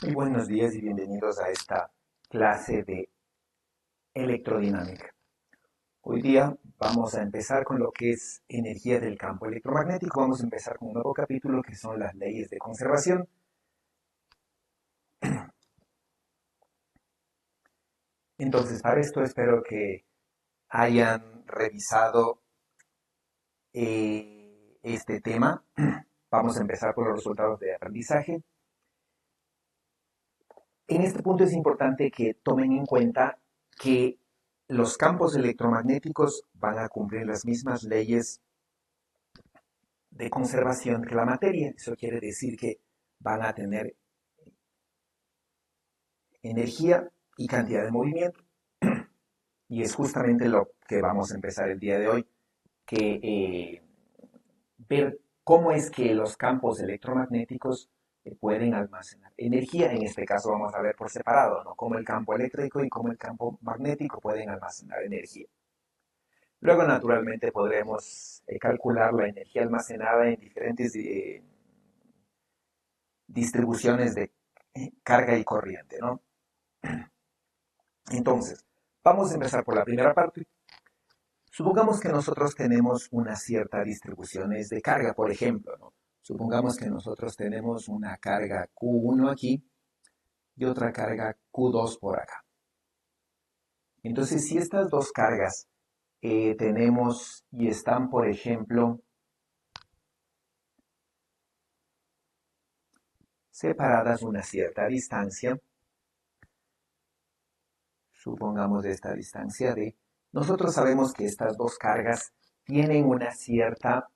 Muy buenos días y bienvenidos a esta clase de electrodinámica. Hoy día vamos a empezar con lo que es energía del campo electromagnético. Vamos a empezar con un nuevo capítulo que son las leyes de conservación. Entonces, para esto espero que hayan revisado este tema. Vamos a empezar por los resultados de aprendizaje. En este punto es importante que tomen en cuenta que los campos electromagnéticos van a cumplir las mismas leyes de conservación que la materia. Eso quiere decir que van a tener energía y cantidad de movimiento. Y es justamente lo que vamos a empezar el día de hoy, que ver cómo es que los campos electromagnéticos pueden almacenar energía. En este caso vamos a ver por separado, ¿no? Cómo el campo eléctrico y cómo el campo magnético pueden almacenar energía. Luego, naturalmente, podremos calcular la energía almacenada en diferentes distribuciones de carga y corriente, ¿no? Entonces, vamos a empezar por la primera parte. Supongamos que nosotros tenemos una cierta distribuciones de carga, por ejemplo, ¿no? Supongamos que nosotros tenemos una carga Q1 aquí y otra carga Q2 por acá. Entonces, si estas dos cargas tenemos y están, por ejemplo, separadas una cierta distancia, supongamos esta distancia d, nosotros sabemos que estas dos cargas tienen una cierta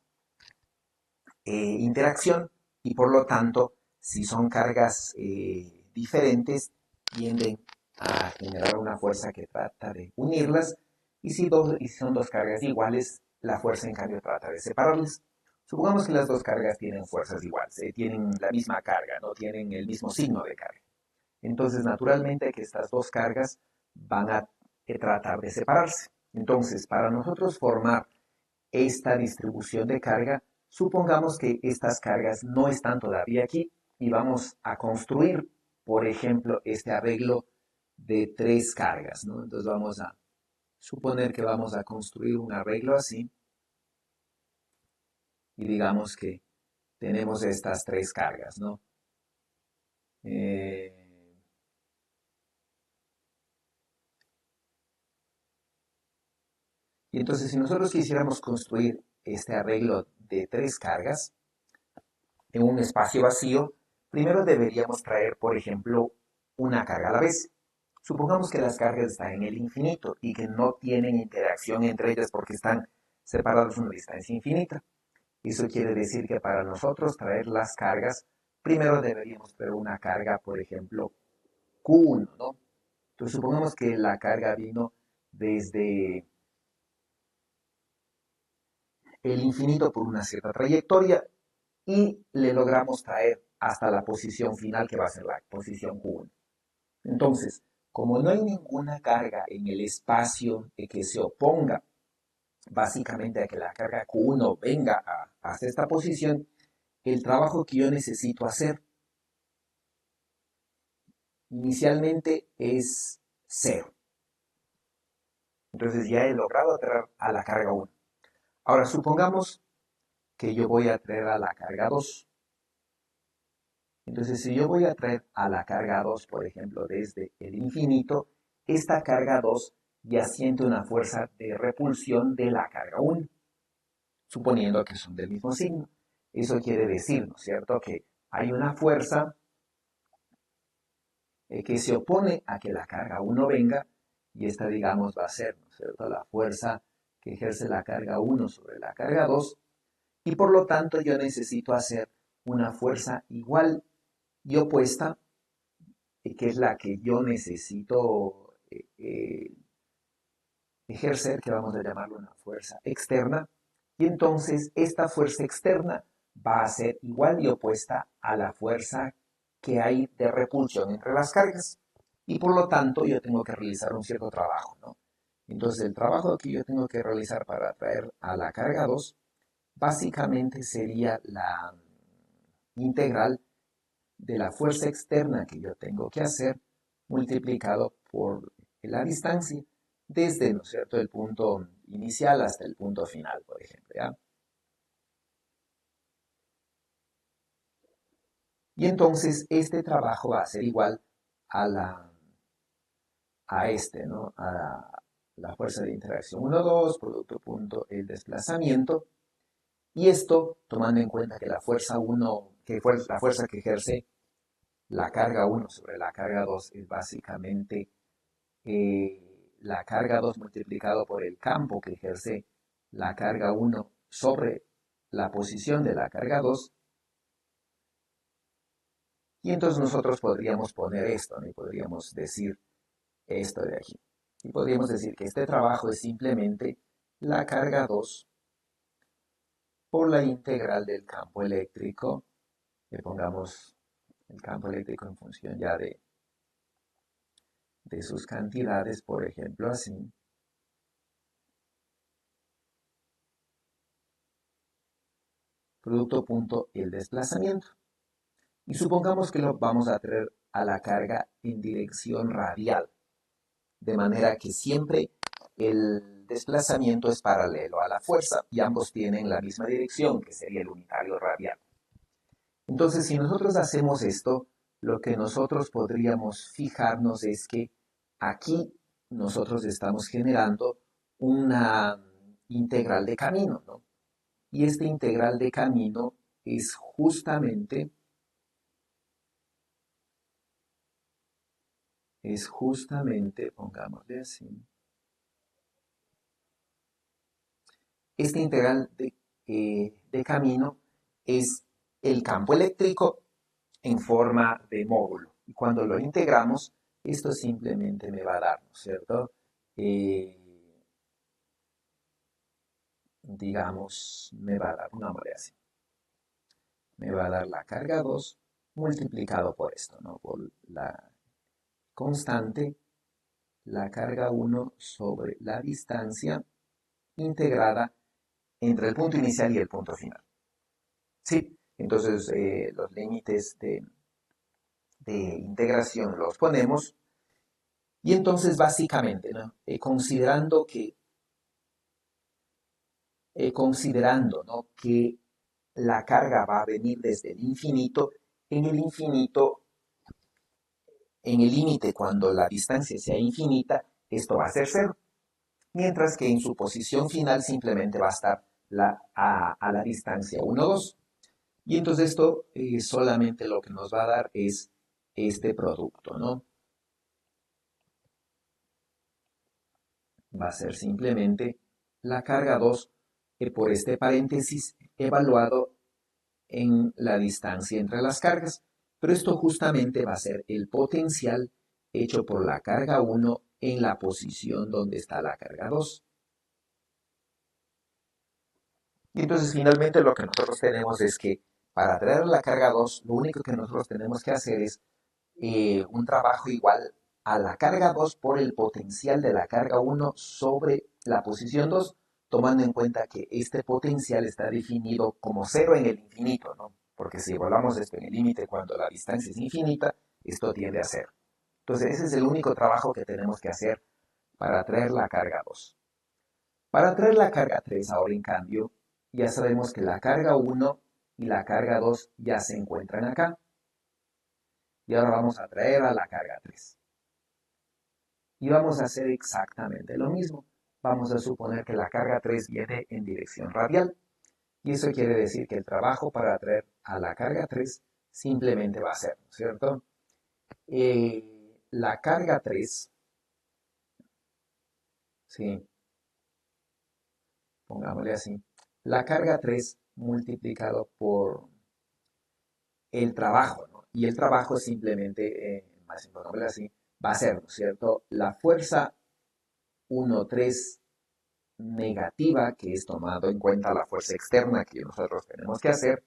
interacción y por lo tanto, si son cargas diferentes, tienden a generar una fuerza que trata de unirlas y si son dos cargas iguales, la fuerza en cambio trata de separarlas. Supongamos que las dos cargas tienen fuerzas iguales, tienen la misma carga, no tienen el mismo signo de carga. Entonces, naturalmente que estas dos cargas van a tratar de separarse. Entonces, para nosotros formar esta distribución de carga, supongamos que estas cargas no están todavía aquí y vamos a construir, por ejemplo, este arreglo de tres cargas, ¿no? Entonces vamos a suponer que vamos a construir un arreglo así y digamos que tenemos estas tres cargas, ¿no? Eh, y entonces si nosotros quisiéramos construir este arreglo de tres cargas en un espacio vacío, primero deberíamos traer, por ejemplo, una carga a la vez. Supongamos que las cargas están en el infinito y que no tienen interacción entre ellas porque están separadas a una distancia infinita. Eso quiere decir que para nosotros traer las cargas, primero deberíamos traer una carga, por ejemplo, Q1, ¿no? Entonces supongamos que la carga vino desde el infinito por una cierta trayectoria y le logramos traer hasta la posición final que va a ser la posición Q1. Entonces, como no hay ninguna carga en el espacio que se oponga básicamente a que la carga Q1 venga hasta esta posición, el trabajo que yo necesito hacer inicialmente es cero. Entonces ya he logrado atraer a la carga 1. Ahora supongamos que yo voy a traer a la carga 2. Entonces si yo voy a traer a la carga 2, por ejemplo, desde el infinito, esta carga 2 ya siente una fuerza de repulsión de la carga 1, suponiendo que son del mismo signo. Eso quiere decir, ¿no es cierto?, que hay una fuerza que se opone a que la carga 1 venga, y esta, digamos, va a ser, ¿no es cierto?, la fuerza que ejerce la carga 1 sobre la carga 2, y por lo tanto yo necesito hacer una fuerza igual y opuesta, que es la que yo necesito ejercer, que vamos a llamarlo una fuerza externa, y entonces esta fuerza externa va a ser igual y opuesta a la fuerza que hay de repulsión entre las cargas. Y por lo tanto yo tengo que realizar un cierto trabajo, ¿no? Entonces el trabajo que yo tengo que realizar para atraer a la carga 2 básicamente sería la integral de la fuerza externa que yo tengo que hacer multiplicado por la distancia desde, ¿no es cierto?, el punto inicial hasta el punto final, por ejemplo, ¿ya? Y entonces este trabajo va a ser igual a ¿no? A la fuerza de interacción 1, 2, producto punto el desplazamiento. Y esto tomando en cuenta que la fuerza 1, la fuerza que ejerce la carga 1 sobre la carga 2 es básicamente la carga 2 multiplicado por el campo que ejerce la carga 1 sobre la posición de la carga 2. Y entonces nosotros podríamos poner esto, ¿no? Y podríamos decir esto de aquí. Y podríamos decir que este trabajo es simplemente la carga 2 por la integral del campo eléctrico. Le pongamos el campo eléctrico en función ya de sus cantidades, por ejemplo, así. Producto punto el desplazamiento. Y supongamos que lo vamos a traer a la carga en dirección radial, de manera que siempre el desplazamiento es paralelo a la fuerza y ambos tienen la misma dirección, que sería el unitario radial. Entonces, si nosotros hacemos esto, lo que nosotros podríamos fijarnos es que aquí nosotros estamos generando una integral de camino, ¿no? Y esta integral de camino es justamente, pongámosle así, esta integral de camino es el campo eléctrico en forma de módulo. Y cuando lo integramos, esto simplemente me va a dar, ¿no es cierto? Eh, digamos, me va a dar una moneda así. Me va a dar la carga 2 multiplicado por esto, ¿no? Por la constante, la carga 1 sobre la distancia integrada entre el punto inicial y el punto final. ¿Sí? Entonces, los límites de integración los ponemos y entonces básicamente, ¿no? Considerando, ¿no?, que la carga va a venir desde el infinito, en el límite cuando la distancia sea infinita, esto va a ser cero, mientras que en su posición final simplemente va a estar a la distancia 1, 2. Y entonces esto solamente lo que nos va a dar es este producto, ¿no? Va a ser simplemente la carga 2 por este paréntesis evaluado en la distancia entre las cargas. Pero esto justamente va a ser el potencial hecho por la carga 1 en la posición donde está la carga 2. Y entonces finalmente lo que nosotros tenemos es que para traer la carga 2, lo único que nosotros tenemos que hacer es un trabajo igual a la carga 2 por el potencial de la carga 1 sobre la posición 2, tomando en cuenta que este potencial está definido como cero en el infinito, ¿no? Porque si evaluamos esto en el límite cuando la distancia es infinita, esto tiende a cero. Entonces ese es el único trabajo que tenemos que hacer para traer la carga 2. Para traer la carga 3 ahora en cambio, ya sabemos que la carga 1 y la carga 2 ya se encuentran acá. Y ahora vamos a traer a la carga 3. Y vamos a hacer exactamente lo mismo. Vamos a suponer que la carga 3 viene en dirección radial. Y eso quiere decir que el trabajo para atraer a la carga 3 simplemente va a ser, ¿no es cierto? La carga 3, sí, pongámosle así, la carga 3 multiplicado por el trabajo, ¿no? Y el trabajo simplemente, más pongámosle así, va a ser, ¿no es cierto?, la fuerza 1,3 negativa, que es tomado en cuenta la fuerza externa que nosotros tenemos que hacer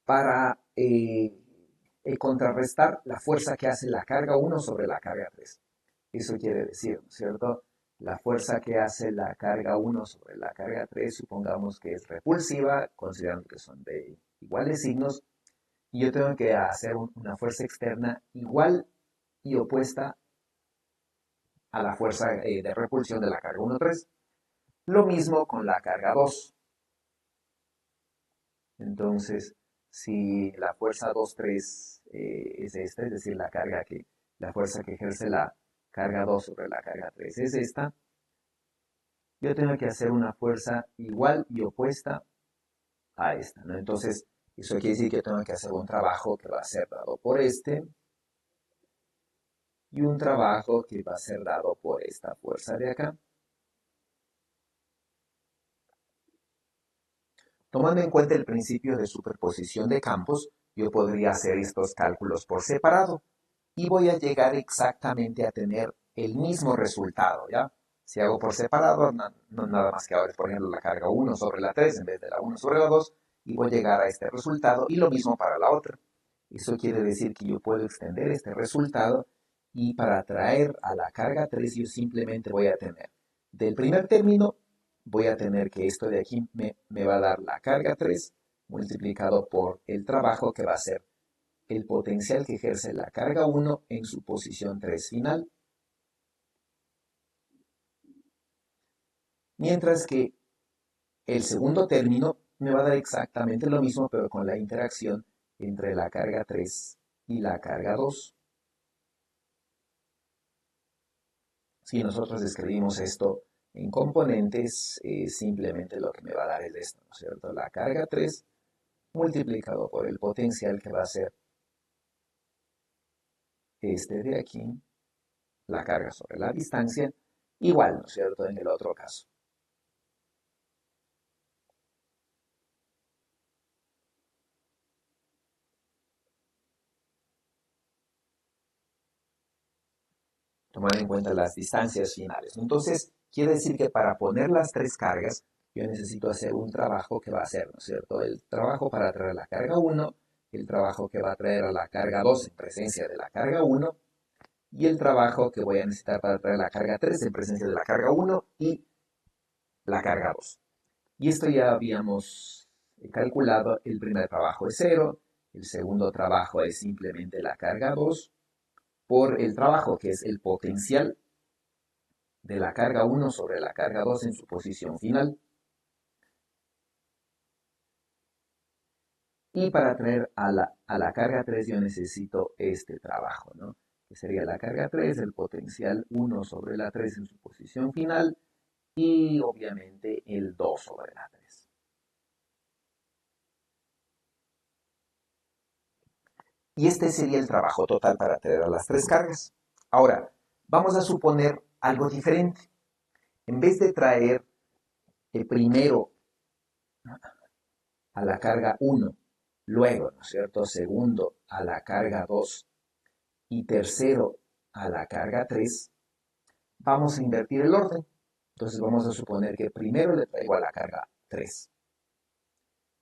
para contrarrestar la fuerza que hace la carga 1 sobre la carga 3. Eso quiere decir, ¿no es cierto? La fuerza que hace la carga 1 sobre la carga 3, supongamos que es repulsiva, considerando que son de iguales signos, y yo tengo que hacer una fuerza externa igual y opuesta a la fuerza de repulsión de la carga 1,3. Lo mismo con la carga 2. Entonces, si la fuerza 2,3 es esta, es decir, la fuerza que ejerce la carga 2 sobre la carga 3 es esta, yo tengo que hacer una fuerza igual y opuesta a esta, ¿no? Entonces, eso quiere decir que yo tengo que hacer un trabajo que va a ser dado por este y un trabajo que va a ser dado por esta fuerza de acá. Tomando en cuenta el principio de superposición de campos, yo podría hacer estos cálculos por separado y voy a llegar exactamente a tener el mismo resultado, ¿ya? Si hago por separado, no nada más que ahora es, por ejemplo, la carga 1 sobre la 3 en vez de la 1 sobre la 2, y voy a llegar a este resultado, y lo mismo para la otra. Eso quiere decir que yo puedo extender este resultado, y para traer a la carga 3 yo simplemente voy a tener, del primer término, voy a tener que esto de aquí me va a dar la carga 3 multiplicado por el trabajo que va a ser el potencial que ejerce la carga 1 en su posición 3 final. Mientras que el segundo término me va a dar exactamente lo mismo, pero con la interacción entre la carga 3 y la carga 2. Si nosotros escribimos esto en componentes, simplemente lo que me va a dar es esto, ¿no es cierto? La carga 3 multiplicado por el potencial que va a ser este de aquí, la carga sobre la distancia, igual, ¿no es cierto?, en el otro caso. Tomar en cuenta las distancias finales. Entonces, quiere decir que para poner las tres cargas, yo necesito hacer un trabajo que va a ser, ¿no es cierto?, el trabajo para traer la carga 1, el trabajo que va a traer a la carga 2 en presencia de la carga 1, y el trabajo que voy a necesitar para traer la carga 3 en presencia de la carga 1 y la carga 2. Y esto ya habíamos calculado, el primer trabajo es 0, el segundo trabajo es simplemente la carga 2 por el trabajo que es el potencial de la carga 1 sobre la carga 2 en su posición final. Y para traer a la carga 3 yo necesito este trabajo, ¿no? Que sería la carga 3, el potencial 1 sobre la 3 en su posición final y obviamente el 2 sobre la 3. Y este sería el trabajo total para traer a las tres cargas. Ahora, vamos a suponer algo diferente. En vez de traer primero a la carga 1, luego, ¿no es cierto?, segundo a la carga 2 y tercero a la carga 3, vamos a invertir el orden. Entonces vamos a suponer que primero le traigo a la carga 3,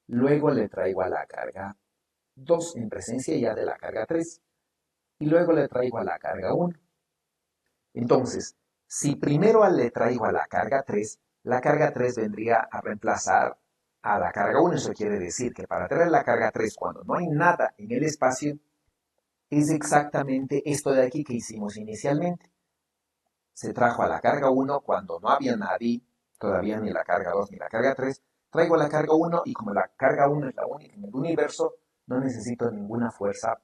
luego le traigo a la carga 2 en presencia ya de la carga 3 y luego le traigo a la carga 1. Entonces, si primero le traigo a la carga 3 vendría a reemplazar a la carga 1. Eso quiere decir que para traer la carga 3 cuando no hay nada en el espacio, es exactamente esto de aquí que hicimos inicialmente. Se trajo a la carga 1 cuando no había nadie, todavía ni la carga 2 ni la carga 3. Traigo la carga 1 y como la carga 1 es la única en el universo, no necesito ninguna fuerza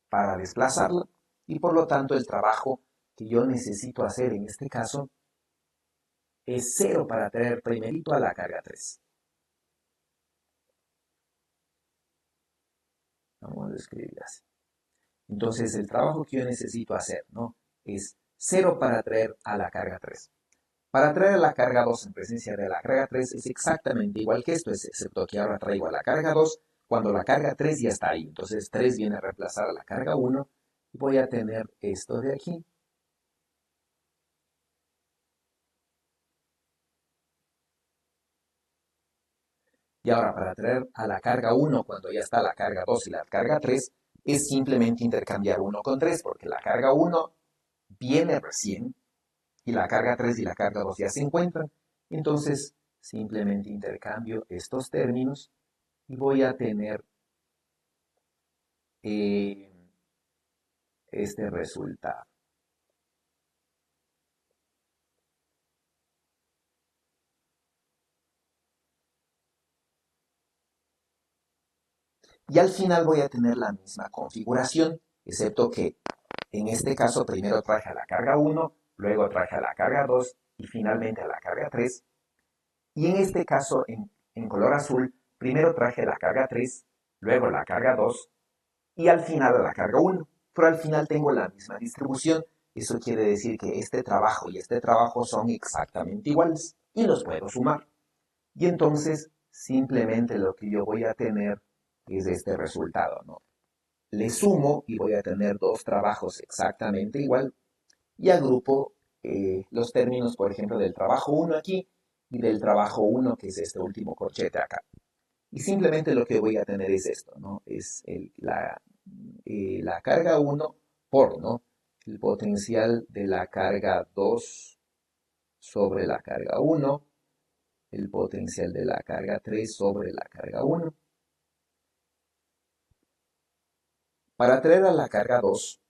para desplazarla y por lo tanto el trabajo que yo necesito hacer en este caso es 0 para traer primerito a la carga 3. Vamos a escribir así. Entonces el trabajo que yo necesito hacer, ¿no?, es 0 para traer a la carga 3. Para traer a la carga 2 en presencia de la carga 3 es exactamente igual que esto, excepto que ahora traigo a la carga 2 cuando la carga 3 ya está ahí. Entonces 3 viene a reemplazar a la carga 1 y voy a tener esto de aquí. Y ahora para traer a la carga 1 cuando ya está la carga 2 y la carga 3 es simplemente intercambiar 1 con 3 porque la carga 1 viene recién y la carga 3 y la carga 2 ya se encuentran. Entonces simplemente intercambio estos términos y voy a tener eh, este resultado. Y al final voy a tener la misma configuración, excepto que en este caso primero traje a la carga 1, luego traje a la carga 2 y finalmente a la carga 3. Y en este caso, en color azul, primero traje la carga 3, luego la carga 2 y al final la carga 1. Pero al final tengo la misma distribución. Eso quiere decir que este trabajo y este trabajo son exactamente iguales y los puedo sumar. Y entonces simplemente lo que yo voy a tener es este resultado, ¿no? Le sumo y voy a tener dos trabajos exactamente igual y agrupo los términos, por ejemplo, del trabajo 1 aquí y del trabajo 1, que es este último corchete acá. Y simplemente lo que voy a tener es esto, ¿no? Es la carga 1 por, ¿no? El potencial de la carga 2 sobre la carga 1, el potencial de la carga 3 sobre la carga 1. Para traer a la carga 2,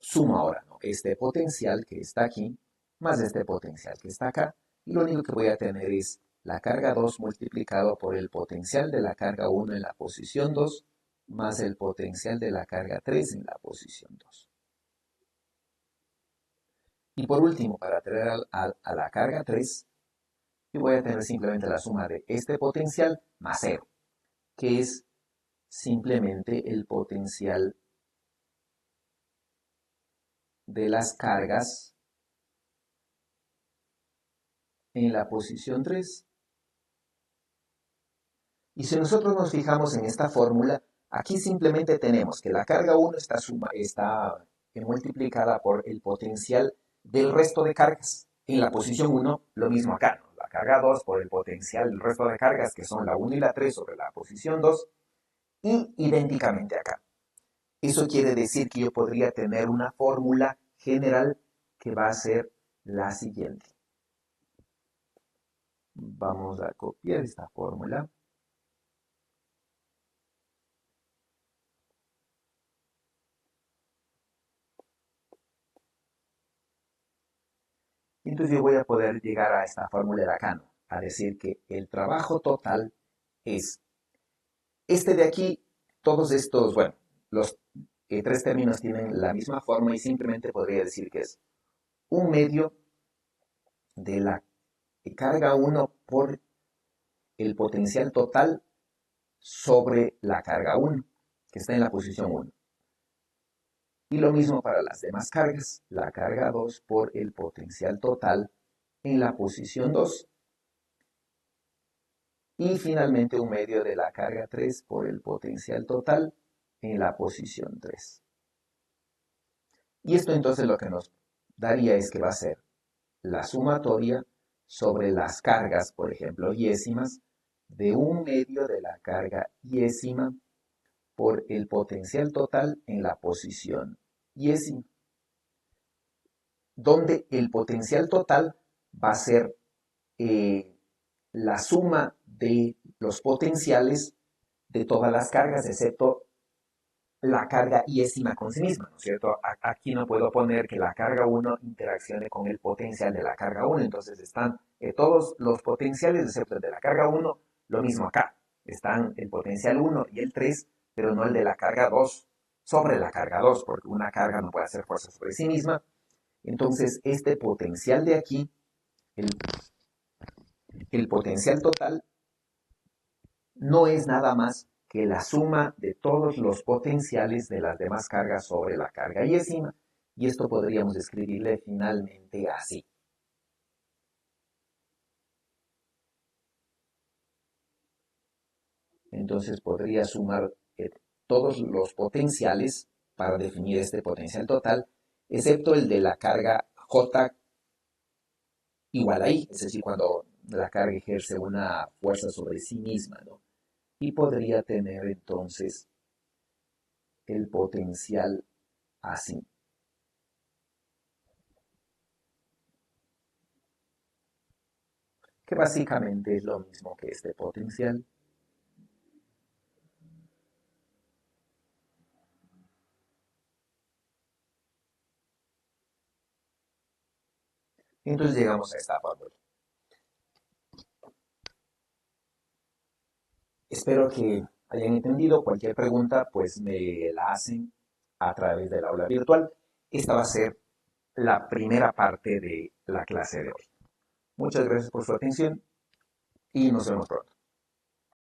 sumo ahora, ¿no? Este potencial que está aquí, más este potencial que está acá, y lo único que voy a tener es la carga 2 multiplicado por el potencial de la carga 1 en la posición 2, más el potencial de la carga 3 en la posición 2. Y por último, para traer a la carga 3, yo voy a tener simplemente la suma de este potencial más 0, que es simplemente el potencial de las cargas en la posición 3. Y si nosotros nos fijamos en esta fórmula, aquí simplemente tenemos que la carga 1 está multiplicada por el potencial del resto de cargas. En la posición 1, lo mismo acá, ¿no? La carga 2 por el potencial del resto de cargas, que son la 1 y la 3 sobre la posición 2, y idénticamente acá. Eso quiere decir que yo podría tener una fórmula general que va a ser la siguiente. Vamos a copiar esta fórmula. Entonces yo voy a poder llegar a esta fórmula de acá, ¿no? A decir que el trabajo total es este de aquí, todos estos, bueno, los tres términos tienen la misma forma y simplemente podría decir que es un medio de la carga 1 por el potencial total sobre la carga 1, que está en la posición 1. Y lo mismo para las demás cargas, la carga 2 por el potencial total en la posición 2. Y finalmente un medio de la carga 3 por el potencial total en la posición 3. Y esto entonces lo que nos daría es que va a ser la sumatoria sobre las cargas, por ejemplo, iésimas, de un medio de la carga iésima por el potencial total en la posición iésima, donde el potencial total va a ser la suma de los potenciales de todas las cargas, excepto la carga iésima con sí misma, ¿no es cierto? Aquí no puedo poner que la carga 1 interaccione con el potencial de la carga 1, entonces están todos los potenciales, excepto el de la carga 1, lo mismo acá. Están el potencial 1 y el 3, pero no el de la carga 2 sobre la carga 2, porque una carga no puede hacer fuerza sobre sí misma. Entonces, este potencial de aquí, el, el potencial total, no es nada más que la suma de todos los potenciales de las demás cargas sobre la carga iésima, y esto podríamos escribirle finalmente así. Entonces podría sumar todos los potenciales para definir este potencial total, excepto el de la carga J igual a I, es decir, cuando la carga ejerce una fuerza sobre sí misma, ¿no? Y podría tener entonces el potencial así, que básicamente es lo mismo que este potencial. Entonces llegamos a esta fórmula. Espero que hayan entendido. Cualquier pregunta, pues me la hacen a través del aula virtual. Esta va a ser la primera parte de la clase de hoy. Muchas gracias por su atención y nos vemos pronto.